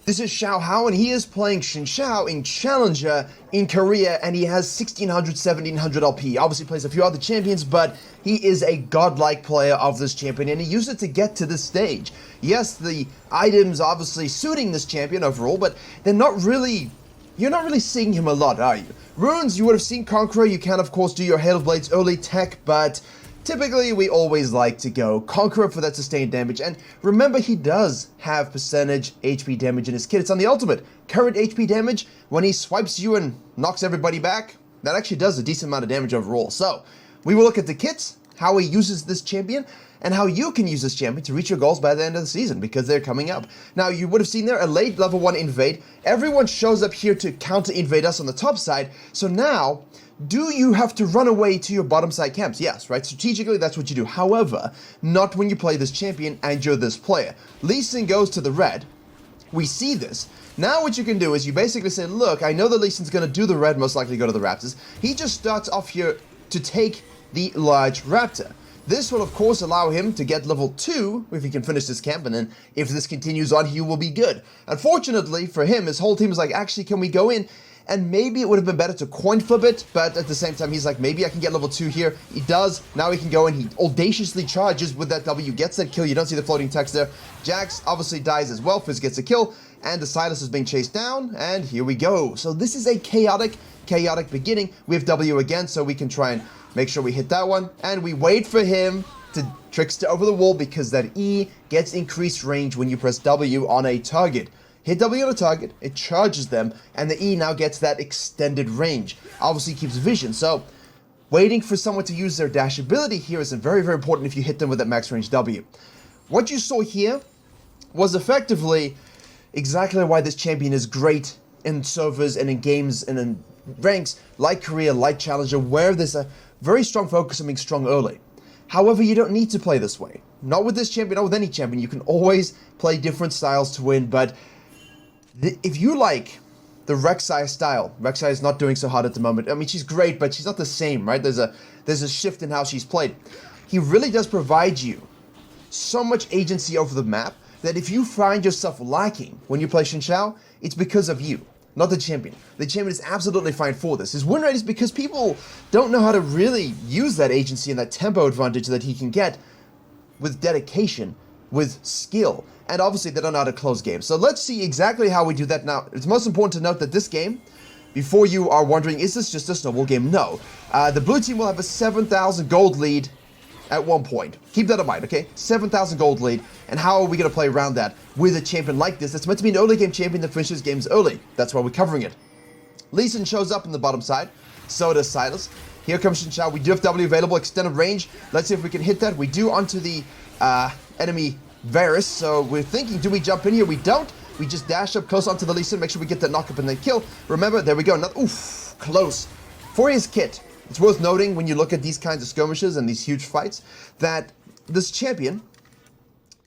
This is XIN ZHAO, and he is playing XIN ZHAO in Challenger in Korea, and he has 1600, 1700 LP. He obviously plays a few other champions, but he is a godlike player of this champion, and he used it to get to this stage. Yes, the items obviously suiting this champion overall, but they're not really... You're not really seeing him a lot, are you? Runes, you would have seen Conqueror. You can, of course, do your Hail of Blades early tech, but typically we always like to go Conqueror for that sustained damage. And remember, he does have percentage HP damage in his kit. It's on the ultimate. Current HP damage, when he swipes you and knocks everybody back, that actually does a decent amount of damage overall. So, we will look at the kits, how he uses this champion, and how you can use this champion to reach your goals by the end of the season, because they're coming up. Now, you would have seen there a late level 1 invade. Everyone shows up here to counter invade us on the top side. So now, do you have to run away to your bottom side camps? Yes, right? Strategically, that's what you do. However, not when you play this champion and you're this player. Lee Sin goes to the red. We see this. Now what you can do is you basically say, look, I know that Lee Sin's going to do the red, most likely go to the Raptors. He just starts off here to take the large Raptor. This will, of course, allow him to get level 2 if he can finish this camp, and then if this continues on, he will be good. Unfortunately for him, his whole team is like, actually, can we go in? And maybe it would have been better to coin flip it, but at the same time, he's like, maybe I can get level 2 here. He does. Now he can go in. He audaciously charges with that W, gets that kill. You don't see the floating text there. Jax obviously dies as well. Fizz gets a kill, and the Silas is being chased down, and here we go. So this is a chaotic beginning. We have W again, so we can try and make sure we hit that one, and we wait for him to trickster over the wall because that E gets increased range when you press W on a target. Hit W on a target, it charges them, and the E now gets that extended range. Obviously keeps vision, so waiting for someone to use their dash ability here is very, very important if you hit them with that max range W. What you saw here was effectively exactly why this champion is great in servers and in games and in ranks like Korea, like Challenger, where there's a very strong focus on being strong early. However, you don't need to play this way. Not with this champion, not with any champion. You can always play different styles to win, but if you like the Rek'Sai style, Rek'Sai is not doing so hot at the moment. I mean, she's great, but she's not the same, right? There's a shift in how she's played. He really does provide you so much agency over the map that if you find yourself lacking when you play XIN ZHAO, it's because of you, not the champion. The champion is absolutely fine for this. His win rate is because people don't know how to really use that agency and that tempo advantage that he can get with dedication, with skill, and obviously they don't know how to close games. So let's see exactly how we do that now. It's most important to note that this game, before you are wondering, is this just a snowball game? No. The blue team will have a 7,000 gold lead at one point. Keep that in mind, okay? 7,000 gold lead, and how are we going to play around that with a champion like this? It's meant to be an early game champion that finishes games early. That's why we're covering it. Lee Sin shows up in the bottom side. So does Silas. Here comes XIN ZHAO. We do have W available, extended range. Let's see if we can hit that. We do onto the enemy Varus. So we're thinking, do we jump in here? We don't. We just dash up close onto the Lee Sin, make sure we get that knock up and then kill. Remember, there we go. Oof, close. For his kit, it's worth noting when you look at these kinds of skirmishes and these huge fights that this champion,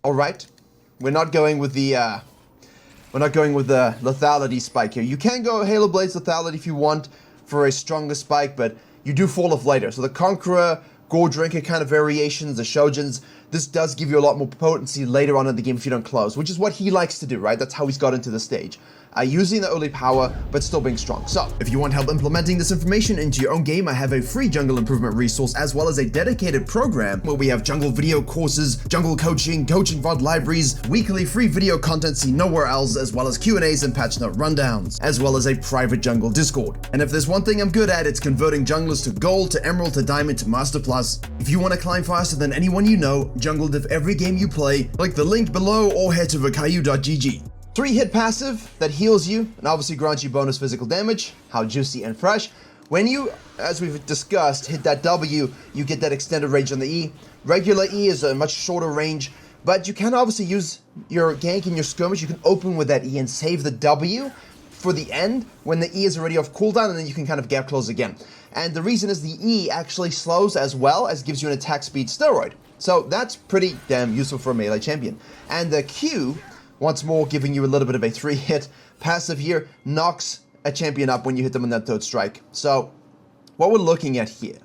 all right, we're not going with the lethality spike here. You can go Halo Blades lethality if you want for a stronger spike, but you do fall off later. So the Conqueror, Gore Drinker kind of variations, the Shoujins, this does give you a lot more potency later on in the game if you don't close, which is what he likes to do, right? That's how he's got into the stage. Using the early power, but still being strong. So, if you want help implementing this information into your own game, I have a free jungle improvement resource, as well as a dedicated program where we have jungle video courses, jungle coaching VOD libraries, weekly free video content seen nowhere else, as well as Q&As and patch note rundowns, as well as a private jungle Discord. And if there's one thing I'm good at, it's converting junglers to gold, to emerald, to diamond, to master plus. If you want to climb faster than anyone you know, jungle div every game you play, click the link below or head to virkayu.gg. 3-hit passive that heals you and obviously grants you bonus physical damage. How juicy and fresh. When you, as we've discussed, hit that W, you get that extended range on the E. Regular E is a much shorter range, but you can obviously use your gank and your skirmish. You can open with that E and save the W for the end when the E is already off cooldown, and then you can kind of gap close again. And the reason is the E actually slows as well as gives you an attack speed steroid. So that's pretty damn useful for a melee champion. And the Q, once more, giving you a little bit of a 3-hit passive here, knocks a champion up when you hit them on that third strike. So, what we're looking at here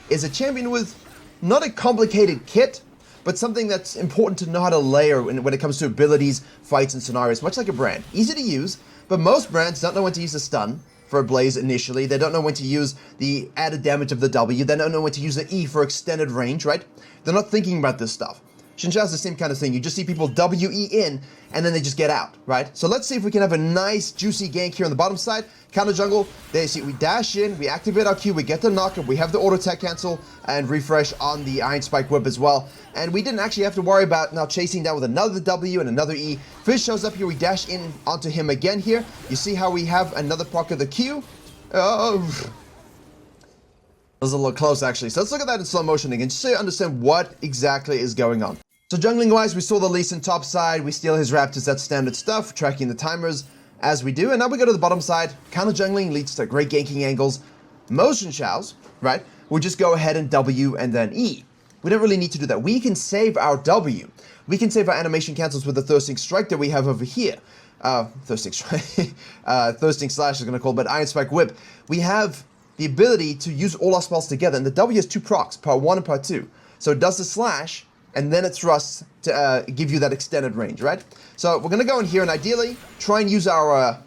is a champion with not a complicated kit, but something that's important to know how to layer when it comes to abilities, fights, and scenarios, much like a brand. Easy to use, but most brands don't know when to use a stun for a blaze initially. They don't know when to use the added damage of the W. They don't know when to use the E for extended range, right? They're not thinking about this stuff. Xin Zhao's the same kind of thing. You just see people WE in, and then they just get out, right? So let's see if we can have a nice, juicy gank here on the bottom side. Counter jungle, there you see, we dash in, we activate our Q, we get the knockup, we have the auto attack cancel, and refresh on the Iron Spike whip as well. And we didn't actually have to worry about now chasing down with another W and another E. Fizz shows up here, we dash in onto him again here. You see how we have another proc of the Q? Oh, that was a little close actually. So let's look at that in slow motion again, just so you understand what exactly is going on. So jungling wise, we saw the Lee Sin top side, we steal his Raptors, that's standard stuff, tracking the timers as we do. And now we go to the bottom side, counter jungling leads to great ganking angles. Motion Xiaos, right, we'll just go ahead and W and then E. We don't really need to do that. We can save our W. We can save our animation cancels with the Thirsting Strike that we have over here. Thirsting Strike, Thirsting Slash is going to call it, but Iron Spike Whip. We have the ability to use all our spells together, and the W has two procs, part 1 and part 2. So it does the slash, and then it thrusts to give you that extended range, right? So we're going to go in here and ideally try and use our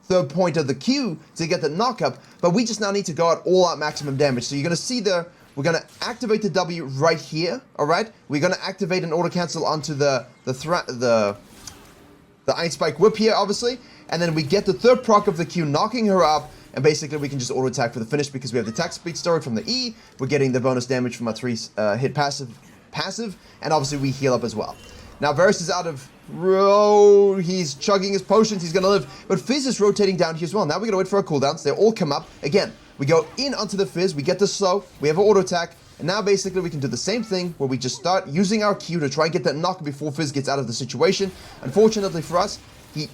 third point of the Q to get the knockup, but we just now need to go at all out maximum damage. So you're going to see we're going to activate the W right here, all right? We're going to activate an auto cancel onto the Iron Spike Whip here, obviously, and then we get the third proc of the Q, knocking her up, and basically we can just auto attack for the finish because we have the attack speed stored from the E. We're getting the bonus damage from our 3 hit passive, and obviously we heal up as well. Now Varus is out of row, he's chugging his potions, he's gonna live, but Fizz is rotating down here as well. Now we're gonna wait for our cooldowns, they all come up. Again, we go in onto the Fizz, we get the slow, we have an auto attack, and now basically we can do the same thing where we just start using our Q to try and get that knock before Fizz gets out of the situation. Unfortunately for us, he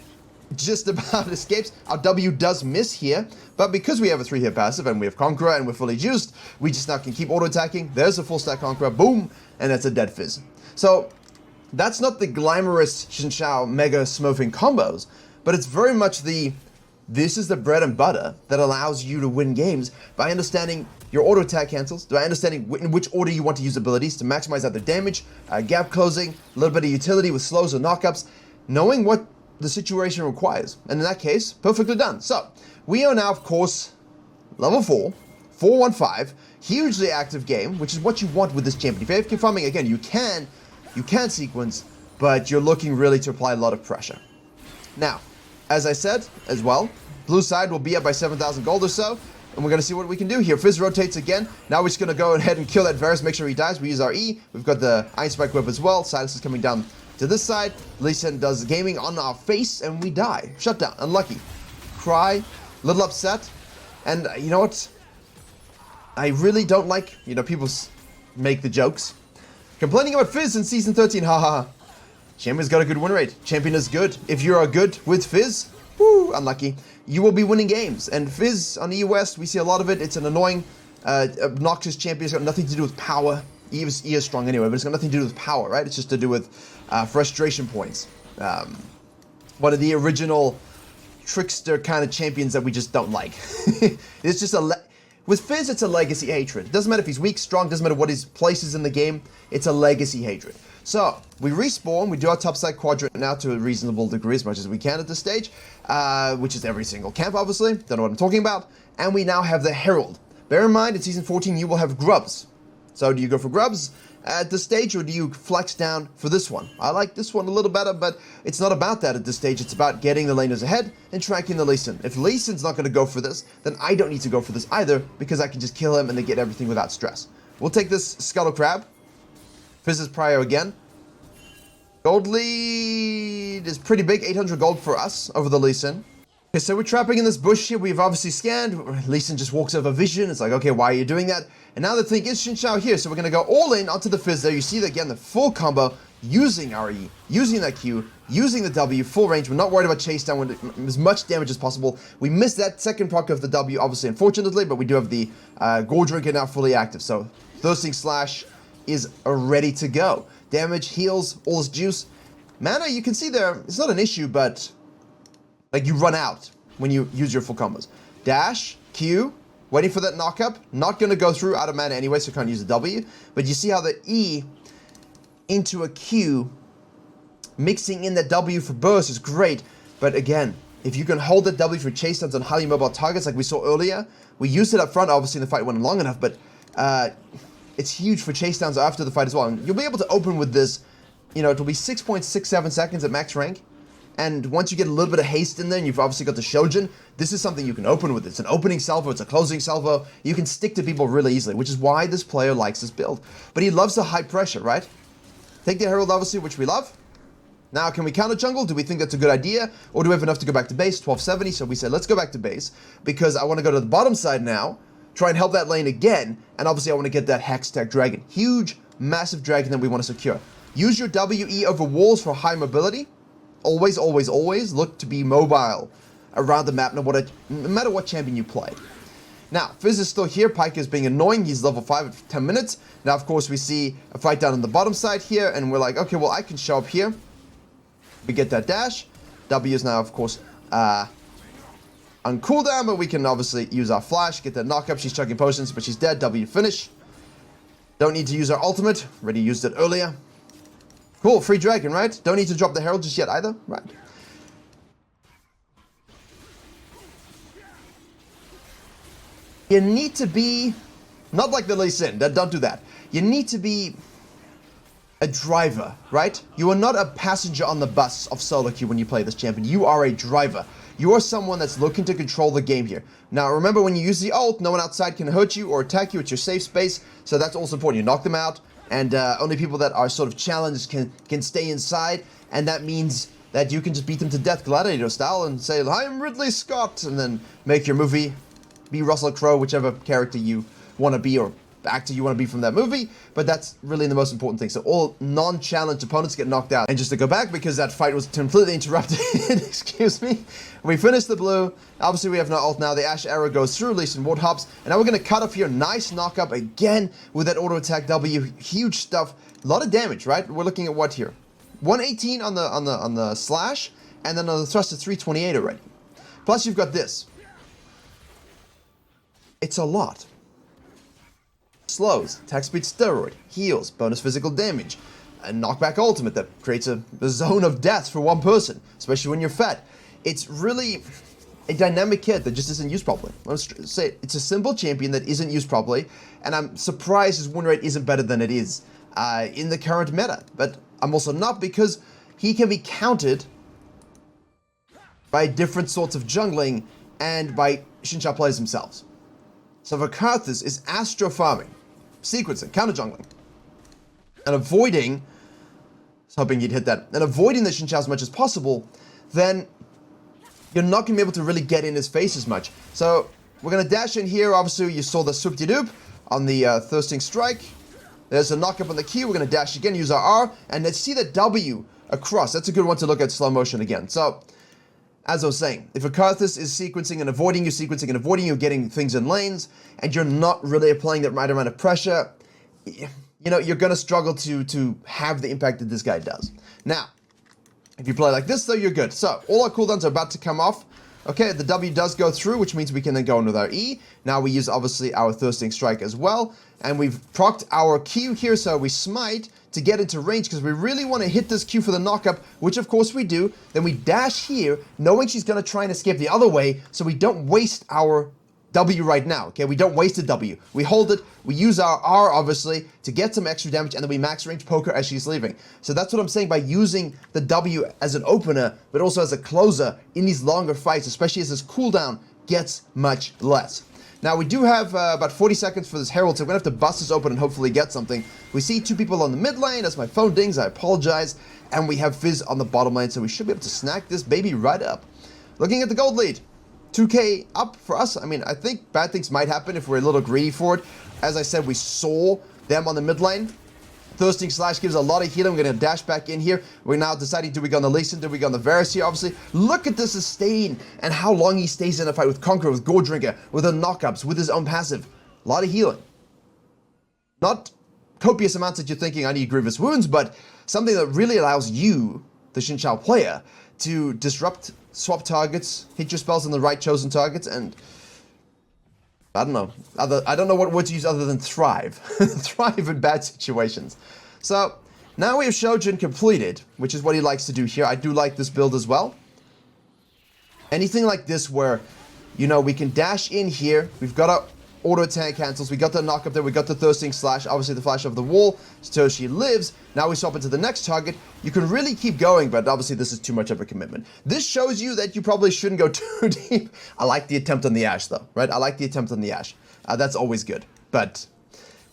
just about escapes. Our W does miss here, but because we have a 3-hit passive and we have Conqueror and we're fully juiced, we just now can keep auto-attacking. There's a full stack Conqueror, boom, and that's a dead Fizz. So that's not the glamorous Xin Zhao mega smurfing combos, but it's very much this is the bread and butter that allows you to win games by understanding your auto attack cancels, by understanding in which order you want to use abilities to maximize either damage, gap closing, a little bit of utility with slows or knockups, knowing what the situation requires. And in that case, perfectly done. So we are now, of course, level 4, 415, hugely active game, which is what you want with this champion. If you're AFK farming, again, you can sequence, but you're looking really to apply a lot of pressure. Now, as I said as well, blue side will be up by 7,000 gold or so, and we're going to see what we can do here. Fizz rotates again. Now we're just going to go ahead and kill that Varus, make sure he dies. We use our E. We've got the Iron Spike Whip as well. Silas is coming down to this side. Lee Sin does gaming on our face, and we die. Shut down. Unlucky. Cry. Little upset. And you know what? I really don't like, people make the jokes. Complaining about Fizz in Season 13. Ha ha ha. Champion's got a good win rate. Champion is good. If you are good with Fizz, woo, unlucky, you will be winning games. And Fizz on EU West, we see a lot of it. It's an annoying, obnoxious champion. It's got nothing to do with power. E is strong anyway, but it's got nothing to do with power, right? It's just to do with frustration points. One of the original trickster kind of champions that we just don't like. It's just with Fizz, it's a legacy hatred. It doesn't matter if he's weak, strong, doesn't matter what his place is in the game. It's a legacy hatred. So, we respawn, we do our topside quadrant now to a reasonable degree, as much as we can at this stage, which is every single camp, obviously. Don't know what I'm talking about. And we now have the Herald. Bear in mind, in Season 14, you will have Grubs. So, do you go for Grubs at this stage, or do you flex down for this one? I like this one a little better, but it's not about that at this stage. It's about getting the laners ahead and tracking the Lee Sin. If Lee Sin's not going to go for this, then I don't need to go for this either, because I can just kill him and then get everything without stress. We'll take this Scuttle Crab. Fizz's Prio again. Gold lead is pretty big, 800 gold for us over the Lee Sin. Okay, so we're trapping in this bush here. We've obviously scanned. Lee Sin just walks over vision. It's like, okay, why are you doing that? And now the thing is Xin Zhao here, so we're going to go all in onto the Fizz there. You see, again, the full combo, using our E, using that Q, using the W, full range. We're not worried about chase down with as much damage as possible. We missed that second proc of the W, obviously, unfortunately, but we do have the Gore Drinker now fully active. So Thirsting Slash is ready to go. Damage, heals, all this juice. Mana, you can see there, it's not an issue, but like you run out when you use your full combos. Dash, Q, waiting for that knockup. Not going to go through out of mana anyway, so can't use the W. But you see how the E into a Q, mixing in that W for burst is great, but again, if you can hold that W for chase downs on highly mobile targets like we saw earlier, we used it up front, obviously the fight wasn't long enough, but it's huge for chase downs after the fight as well. And you'll be able to open with this, you know, it'll be 6.67 seconds at max rank, and once you get a little bit of haste in there, and you've obviously got the Shojin, this is something you can open with. It's an opening salvo, it's a closing salvo, you can stick to people really easily, which is why this player likes this build. But he loves the high pressure, right? Take the Herald, obviously, which we love. Now, can we counter jungle? Do we think that's a good idea? Or do we have enough to go back to base? 1270, so we said, let's go back to base, because I want to go to the bottom side now, try and help that lane again, and obviously I want to get that Hextech Dragon. Huge, massive dragon that we want to secure. Use your WE over walls for high mobility. Always, always, always look to be mobile around the map, no matter what champion you play. Now, Fizz is still here. Pyke is being annoying. He's level 5 at 10 minutes. Now, of course, we see a fight down on the bottom side here, and we're like, okay, well, I can show up here. We get that dash. W is now, of course, on cooldown, but we can obviously use our flash, get that knock up. She's chugging potions, but she's dead. W finish. Don't need to use our ultimate. Already used it earlier. Cool, free dragon, right? Don't need to drop the Herald just yet either. Right. You need to be, not like the Lee Sin, don't do that. You need to be a driver, right? You are not a passenger on the bus of solo queue when you play this champion. You are a driver. You are someone that's looking to control the game here. Now, remember, when you use the ult, no one outside can hurt you or attack you. It's your safe space, so that's also important. You knock them out, and only people that are sort of challenged can stay inside, and that means that you can just beat them to death gladiator style and say, I'm Ridley Scott, and then make your movie, be Russell Crowe, whichever character you want to be or actor you want to be from that movie, but that's really the most important thing. So all non-challenged opponents get knocked out. And just to go back, because that fight was completely interrupted, excuse me, we finished the blue. Obviously we have no ult now. The Ash arrow goes through, Lee Sin ward hops, and now we're going to cut off here. Nice knock up again with that auto attack W. Huge stuff. A lot of damage, right? We're looking at what here? 118 on the slash, and then on the thrust of 328 already. Plus you've got this. It's a lot. Slows, attack speed steroid, heals, bonus physical damage, a knockback ultimate that creates a zone of death for one person, especially when you're fat. It's really a dynamic kit that just isn't used properly. Let's say it's a simple champion that isn't used properly, and I'm surprised his win rate isn't better than it is in the current meta. But I'm also not, because he can be countered by different sorts of jungling and by XIN ZHAO players themselves. So Virkayu is astro farming, sequencing, counter jungling, and avoiding, I was hoping you'd hit that, and avoiding the XIN ZHAO as much as possible, then you're not going to be able to really get in his face as much. So we're going to dash in here. Obviously, you saw the swoop-de-doop on the Thirsting Strike. There's a knock up on the Q. We're going to dash again, use our R, and let's see the W across. That's a good one to look at slow motion again. So, as I was saying, if Virkayu is sequencing and avoiding you, getting things in lanes, and you're not really applying that right amount of pressure, you know, you're going to struggle to have the impact that this guy does. Now, if you play like this, though, you're good. So, all our cooldowns are about to come off. Okay, the W does go through, which means we can then go in with our E. Now we use, obviously, our Thirsting Strike as well. And we've procced our Q here, so we smite to get into range, because we really want to hit this Q for the knockup, which of course we do. Then we dash here, knowing she's going to try and escape the other way, so we don't waste our W right now, okay? We don't waste the W. We hold it, we use our R, obviously, to get some extra damage, and then we max range poke her as she's leaving. So that's what I'm saying by using the W as an opener, but also as a closer in these longer fights, especially as this cooldown gets much less. Now, we do have about 40 seconds for this Herald, so we're going to have to bust this open and hopefully get something. We see two people on the mid lane. As my phone dings, I apologize. And we have Fizz on the bottom lane, so we should be able to snack this baby right up. Looking at the gold lead, 2k up for us. I mean, I think bad things might happen if we're a little greedy for it. As I said, we saw them on the mid lane. Thirsting Slash gives a lot of healing. We're going to dash back in here. We're now deciding, do we go on the Lee Sin, do we go on the Varus here, obviously. Look at the sustain and how long he stays in a fight with Conqueror, with Gore Drinker, with the knockups, with his own passive. A lot of healing. Not copious amounts that you're thinking, I need Grievous Wounds, but something that really allows you, the XIN ZHAO player, to disrupt, swap targets, hit your spells on the right chosen targets, and I don't know. I don't know what word to use other than thrive. Thrive in bad situations. So, Now we have Shojin completed, which is what he likes to do here. I do like this build as well. Anything like this where, you know, we can dash in here. We've got our auto attack cancels. We got the knock up there. We got the thirsting slash. Obviously the flash of the wall. So she lives. Now we swap into the next target. You can really keep going, but obviously this is too much of a commitment. This shows you that you probably shouldn't go too deep. I like the attempt on the Ashe though, right? I like the attempt on the Ashe. That's always good, but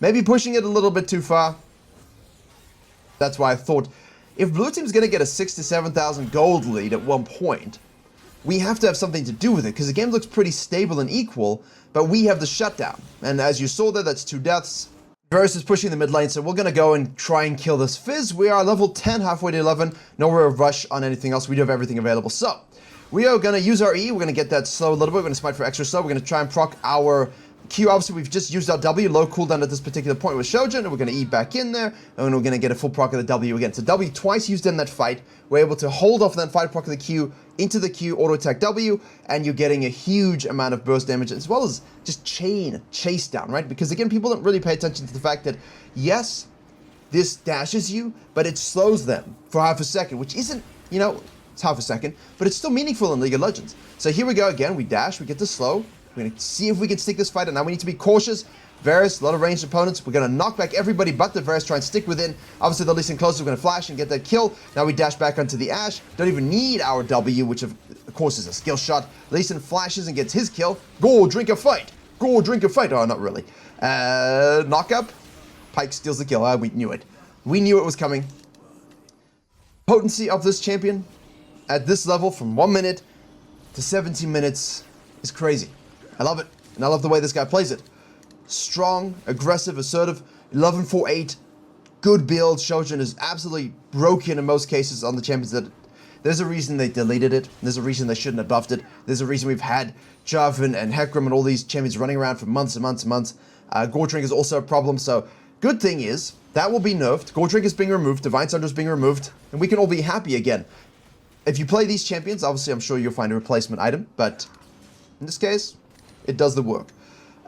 maybe pushing it a little bit too far. That's why I thought if blue team's going to get a 6,000 to 7,000 gold lead at one point, we have to have something to do with it because the game looks pretty stable and equal, but we have the shutdown. And as you saw there, that's 2 deaths. Varus is pushing the mid lane, so we're going to go and try and kill this Fizz. We are level 10, halfway to 11. Nowhere of rush on anything else. We do have everything available. So we are going to use our E. We're going to get that slow a little bit. We're going to smite for extra slow. We're going to try and proc our Q. Obviously, we've just used our W, low cooldown at this particular point with Shojin, and we're going to E back in there, and we're going to get a full proc of the W again. So W twice used in that fight. We're able to hold off that fight proc of the Q into the Q, auto attack W, and you're getting a huge amount of burst damage, as well as just chase down, right? Because again, people don't really pay attention to the fact that, yes, this dashes you, but it slows them for half a second, which isn't, you know, it's half a second, but it's still meaningful in League of Legends. So here we go again, we dash, we get the slow. We're going to see if we can stick this fight, and now we need to be cautious. Varus, a lot of ranged opponents. We're going to knock back everybody but the Varus, try and stick within. Obviously, the Lee Sin closer, we're going to flash and get that kill. Now we dash back onto the Ashe. Don't even need our W, which of course is a skill shot. Lee Sin flashes and gets his kill. Go, drink a fight. Go, drink a fight. Oh, not really. Knock up. Pyke steals the kill. We knew it. We knew it was coming. Potency of this champion at this level from 1 minute to 17 minutes is crazy. I love it, and I love the way this guy plays it. Strong, aggressive, assertive, 11-4-8, good build. Shojin is absolutely broken in most cases on the champions. That there's a reason they deleted it. There's a reason they shouldn't have buffed it. There's a reason we've had Jarvan and Hecarim and all these champions running around for months and months and months. Gordrink is also a problem, so good thing is that will be nerfed. Gordrink is being removed, Divine Thunder is being removed, and we can all be happy again. If you play these champions, obviously I'm sure you'll find a replacement item, but in this case, it does the work.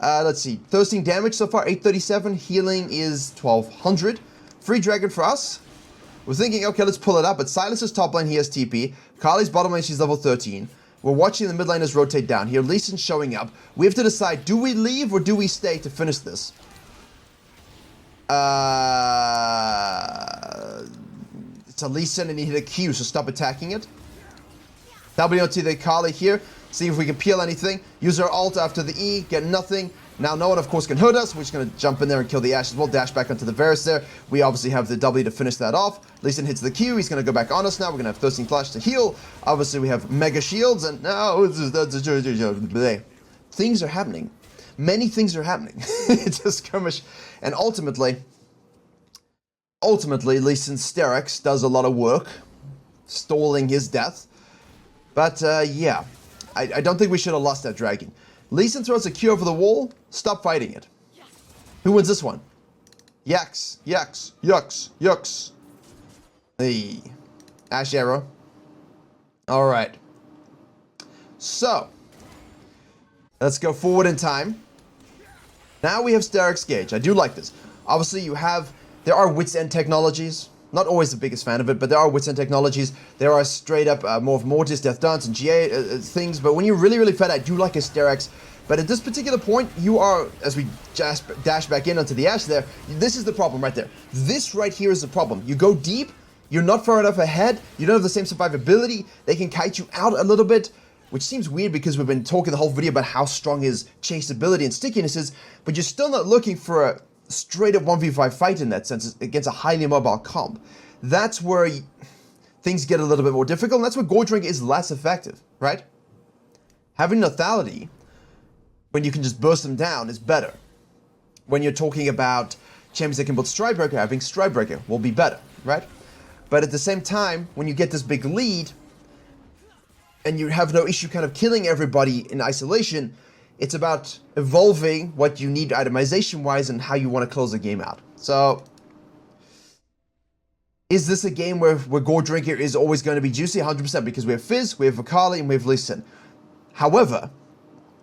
Let's see. Thirsting damage so far, 837. Healing is 1200. Free Dragon for us. We're thinking, okay, let's pull it up. But Silas is top lane, he has TP. Kali's bottom lane, she's level 13. We're watching the mid laners rotate down here. Lee Sin's showing up. We have to decide, do we leave or do we stay to finish this? It's a Lee Sin and he hit a Q, so stop attacking it. WOT the Kali here. See if we can peel anything. Use our ult after the E. Get nothing. Now no one, of course, can hurt us. We're just going to jump in there and kill the Ashe as well. Dash back onto the Varus there. We obviously have the W to finish that off. Lee Sin hits the Q. He's going to go back on us now. We're going to have Thirsting Flash to heal. Obviously, we have Mega Shields. And now, things are happening. Many things are happening. It's a skirmish. And ultimately, Lee Sin's Sterix does a lot of work, stalling his death. But, yeah. I don't think we should have lost that dragon. Lee Sin throws a Q over the wall. Stop fighting it. Who wins this one? Yaks. The Ashe arrow. Alright. So. Let's go forward in time. Now we have Sterix Gauge. I do like this. Obviously there are Wits End technologies. Not always the biggest fan of it, but there are Wits End technologies. There are straight up more of Mortis, Death Dance, and GA things. But when you're really, really fed, I do like a Sterix. But at this particular point, you are, as we just dash back in onto the Ashe there, this is the problem right there. This right here is the problem. You go deep, you're not far enough ahead, you don't have the same survivability, they can kite you out a little bit, which seems weird because we've been talking the whole video about how strong his chaseability and stickiness is, but you're still not looking for a straight up 1v5 fight in that sense against a highly mobile comp. That's where things get a little bit more difficult, and that's where Gordrink is less effective, right? Having lethality, when you can just burst them down, is better. When you're talking about champions that can build Stridebreaker, having Stridebreaker will be better, right? But at the same time, when you get this big lead, and you have no issue kind of killing everybody in isolation, it's about evolving what you need itemization-wise and how you want to close the game out. So, is this a game where Gordrinker is always going to be juicy? 100%, because we have Fizz, we have Virkayu, and we have Lee Sin. However,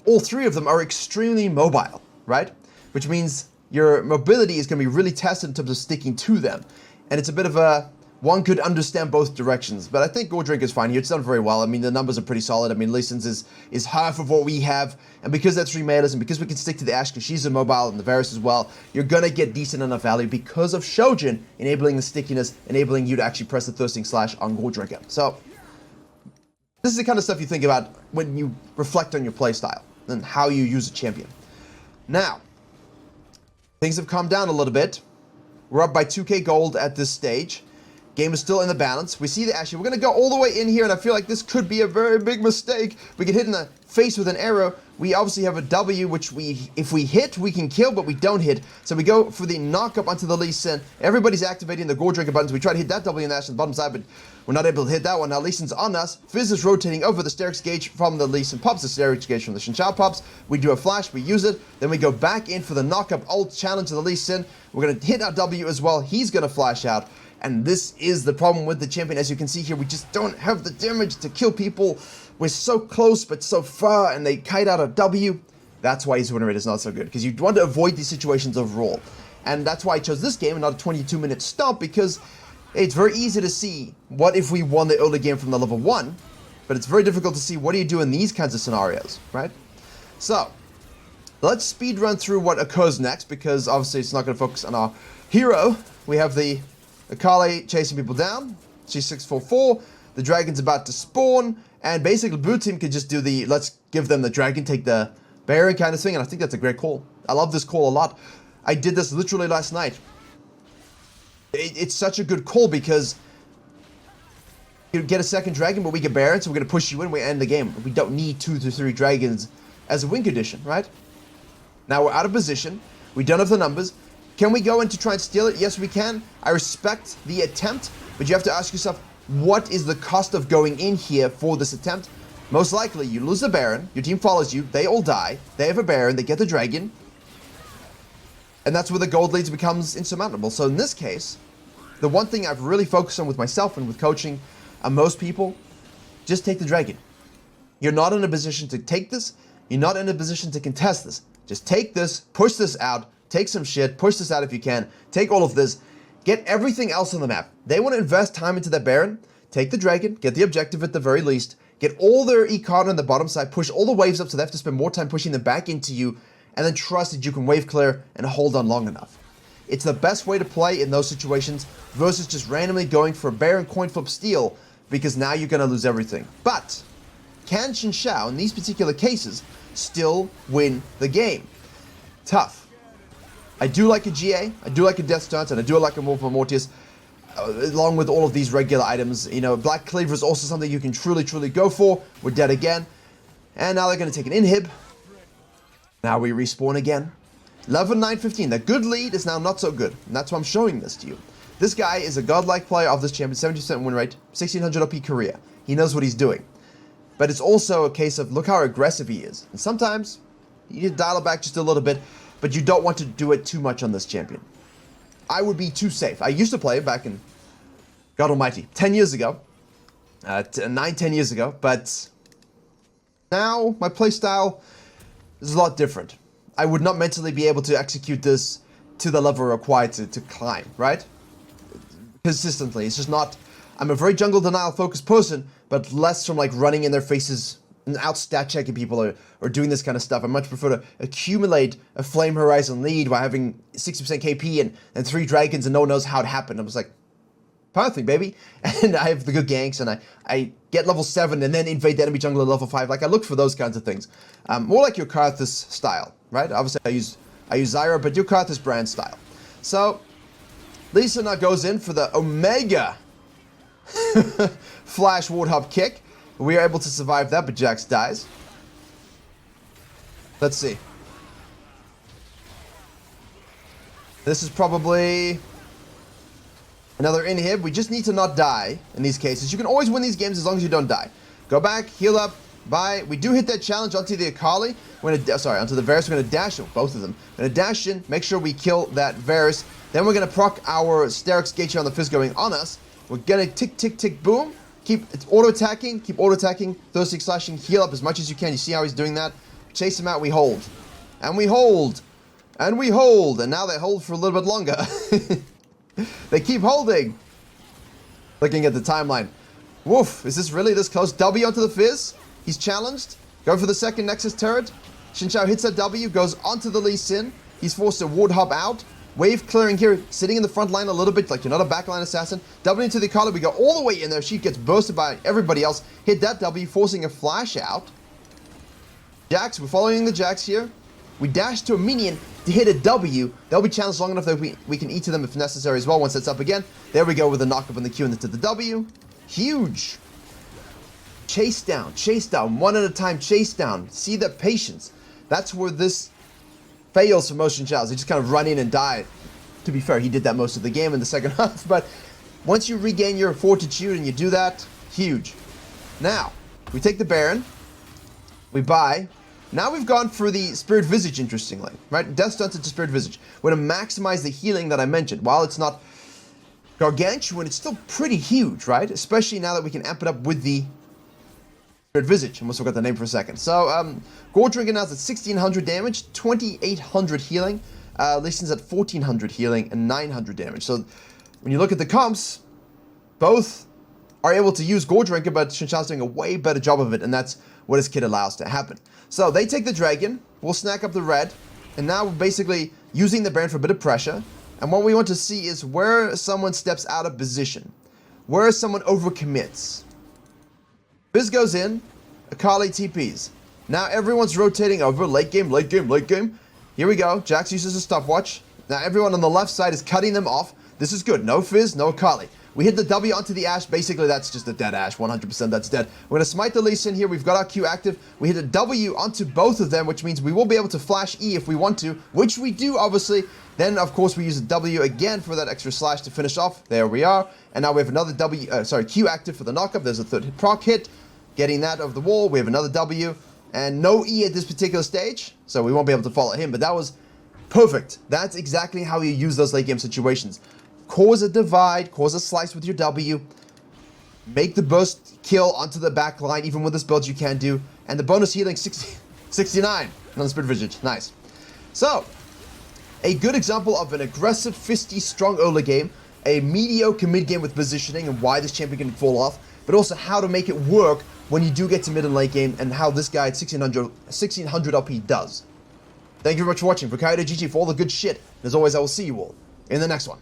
all three of them are extremely mobile, right? Which means your mobility is going to be really tested in terms of sticking to them. and it's a bit of a, one could understand both directions, but I think Gordrink is fine here. It's done very well. I mean, the numbers are pretty solid. I mean, Lee Sin's is half of what we have, and because that's 3 metas, and because we can stick to the Ashe, because she's a mobile, and the Varus as well, you're gonna get decent enough value because of Shojin enabling the stickiness, enabling you to actually press the Thirsting Slash on Gordrinker. So, this is the kind of stuff you think about when you reflect on your playstyle and how you use a champion. Now, things have calmed down a little bit. We're up by 2k gold at this stage. Game is still in the balance. We see the Ashe. We're going to go all the way in here, and I feel like this could be a very big mistake. We get hit in the face with an arrow. We obviously have a W, which if we hit, we can kill, but we don't hit. So we go for the knock-up onto the Lee Sin. Everybody's activating the Gordrinker buttons. We try to hit that W in the Ashe on the bottom side, but we're not able to hit that one. Now Lee Sin's on us. Fizz is rotating over the Sterix gauge from the Lee Sin pops, the Sterix gauge from the XIN ZHAO pops. We do a flash, we use it. Then we go back in for the knock-up ult challenge to the Lee Sin. We're going to hit our W as well. He's going to flash out. And this is the problem with the champion. As you can see here, we just don't have the damage to kill people. We're so close, but so far, and they kite out a W. That's why his win rate is not so good, because you want to avoid these situations overall. And that's why I chose this game and not a 22-minute stomp, because it's very easy to see what if we won the early game from the level 1, but it's very difficult to see what do you do in these kinds of scenarios, right? So, let's speed run through what occurs next, because obviously it's not going to focus on our hero. We have the Akali chasing people down. She's 644. The dragon's about to spawn. And basically, blue team could just do the let's give them the dragon, take the Baron kind of thing. And I think that's a great call. I love this call a lot. I did this literally last night. It's such a good call because you get a second dragon, but we get Baron, so we're going to push you in. We end the game. We don't need 2 to 3 dragons as a win condition, right? Now we're out of position. We don't have the numbers. Can we go in to try and steal it? Yes, we can. I respect the attempt, but you have to ask yourself, what is the cost of going in here for this attempt? Most likely, you lose the Baron, your team follows you, they all die, they have a Baron, they get the dragon, and that's where the gold leads becomes insurmountable. So in this case, the one thing I've really focused on with myself and with coaching and most people, just take the dragon. You're not in a position to take this, you're not in a position to contest this. Just take this, push this out, take some shit, push this out if you can, take all of this, get everything else on the map. They want to invest time into that Baron, take the dragon, get the objective at the very least, get all their econ on the bottom side, push all the waves up so they have to spend more time pushing them back into you, and then trust that you can wave clear and hold on long enough. It's the best way to play in those situations versus just randomly going for a Baron coin flip steal, because now you're going to lose everything. But can XIN ZHAO, in these particular cases, still win the game? Tough. I do like a GA, I do like a Death Stance, and I do like a Morphomortius, along with all of these regular items. You know, Black Cleaver is also something you can truly go for. We're dead again. And now they're going to take an inhib. Now we respawn again. Level 915, the good lead is now not so good. And that's why I'm showing this to you. This guy is a godlike player of this champion, 70% win rate, 1600 OP career. He knows what he's doing. But it's also a case of look how aggressive he is. And sometimes you need to dial it back just a little bit, but you don't want to do it too much on this champion. I would be too safe. I used to play back in, God almighty, 10 years ago. 10 years ago. But now my playstyle is a lot different. I would not mentally be able to execute this to the level required to climb, right? Consistently. It's just not... I'm a very jungle denial focused person, but less from like running in their faces and out stat checking people or doing this kind of stuff. I much prefer to accumulate a Flame Horizon lead while having 60% KP and 3 dragons and no one knows how it happened. I was like, power thing, baby. And I have the good ganks and I get level 7 and then invade the enemy jungle at level 5. Like I look for those kinds of things. More like your Karthus style, right? Obviously I use Zyra, but your Karthus brand style. So Lee Sin now goes in for the Omega Flash Warthog kick. We are able to survive that, but Jax dies. Let's see. This is probably another inhib. We just need to not die in these cases. You can always win these games as long as you don't die. Go back, heal up, bye. We do hit that challenge onto the Akali. We're gonna, onto the Varus. We're gonna dash in, both of them. We're gonna dash in, make sure we kill that Varus. Then we're gonna proc our Sterix gauge on the Fizz going on us. We're gonna tick, tick, tick, boom. It's auto-attacking, keep auto-attacking, Thirsting Slashing, heal up as much as you can. You see how he's doing that? Chase him out, we hold. And we hold. And we hold. And now they hold for a little bit longer. They keep holding. Looking at the timeline. Woof, is this really this close? W onto the Fizz. He's challenged. Go for the second Nexus turret. Xin Zhao hits that W, goes onto the Lee Sin. He's forced to ward hop out. Wave clearing here, sitting in the front line a little bit, like you're not a backline assassin. W into the Akali, we go all the way in there. She gets bursted by everybody else. Hit that W, forcing a flash out. Jax, we're following the Jax here. We dash to a minion to hit a W. They'll be challenged long enough that we can eat to them if necessary as well once it's up again. There we go with the knock-up on the Q into the W. Huge. Chase down, one at a time, chase down. See that patience. That's where this fails for most Xin Zhaos. They just kind of run in and die. To be fair, he did that most of the game in the second half, but once you regain your fortitude and you do that, huge. Now, we take the Baron, we buy. Now we've gone for the Spirit Visage, interestingly, right? Death Stunted to Spirit Visage. We're going to maximize the healing that I mentioned. While it's not gargantuan, it's still pretty huge, right? Especially now that we can amp it up with the Spirit Visage. Almost forgot the name for a second. So, Gore Drinker now is at 1600 damage, 2800 healing. Lee Sin's at 1400 healing and 900 damage. So, when you look at the comps, both are able to use Gore Drinker, but Xin Zhao's doing a way better job of it, and that's what his kit allows to happen. So, they take the Dragon, we'll snack up the red, and now we're basically using the Baron for a bit of pressure. And what we want to see is where someone steps out of position, where someone overcommits. Fizz goes in, Akali TPs. Now everyone's rotating over, late game. Here we go, Jax uses a stopwatch. Now everyone on the left side is cutting them off. This is good, no Fizz, no Akali. We hit the W onto the Ashe, basically that's just a dead Ashe, 100% that's dead. We're gonna smite the Lee Sin here, we've got our Q active. We hit a W onto both of them, which means we will be able to flash E if we want to, which we do obviously. Then of course we use a W again for that extra slash to finish off. There we are. And now we have another Q active for the knockup. There's a third proc hit. Getting that over the wall, we have another W, and no E at this particular stage, so we won't be able to follow him, but that was perfect. That's exactly how you use those late game situations. Cause a divide, cause a slice with your W, make the burst kill onto the back line, even with this build you can do, and the bonus healing 69 on the Spirit Visage, nice. So, a good example of an aggressive, fisty, strong early game, a mediocre mid game with positioning and why this champion can fall off, but also how to make it work when you do get to mid and late game, and how this guy at 1600 LP does. Thank you very much for watching. Virkayu GG for all the good shit. And as always, I will see you all in the next one.